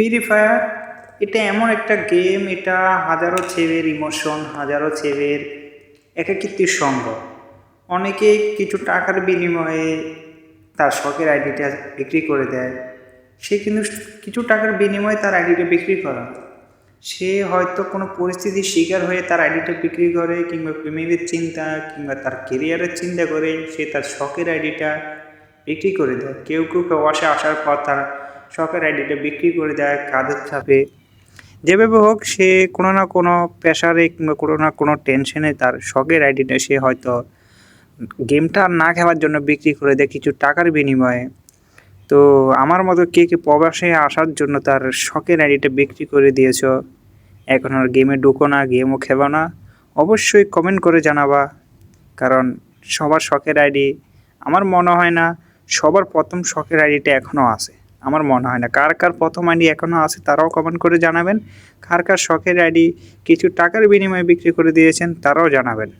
Free fire এটা এমন একটা গেম, এটা হাজারো ছেলের ইমোশন, হাজারো ছেলের একাকিত্বের সঙ্গ। অনেকে কিছু টাকার বিনিময়ে তার শখের আইডিটা বিক্রি করে দেয়। সে কিন্তু কিছু টাকার বিনিময়ে তার আইডিটা বিক্রি করা, সে হয়তো কোনো পরিস্থিতির শিকার হয়ে তার আইডিটা বিক্রি করে, কিংবা প্রেমিকের চিন্তা কিংবা তার কেরিয়ারের চিন্তা করে সে তার শখের আইডিটা বিক্রি করে দেয়। কেউ কেউ প্রবাসে আসার পর তার শখের আইডিটা বিক্রি করে দেয় কাঁধের চাপে। যেভাবে হোক সে কোনো না কোনো প্রেশারে কিংবা কোনো না কোনো টেনশনে তার শখের আইডিটা সে হয়তো গেমটা না খেলার জন্য বিক্রি করে দেয় কিছু টাকার বিনিময়ে। তো আমার মতো কে কে প্রবাসে আসার জন্য তার শখের আইডিটা বিক্রি করে দিয়েছ, এখন আর গেমে ঢুকো না, গেমও খেলো না, অবশ্যই কমেন্ট করে জানাবা। কারণ সবার শখের আইডি আমার মনে হয় না সবার প্রথম শখের আইডিটা এখনও আছে, আমার মনে হয় না। কার কার প্রথম আইডি এখনও আছে তারাও কমেন্ট করে জানাবেন, কার কার শখের আইডি কিছু টাকার বিনিময়ে বিক্রি করে দিয়েছেন তারাও জানাবেন।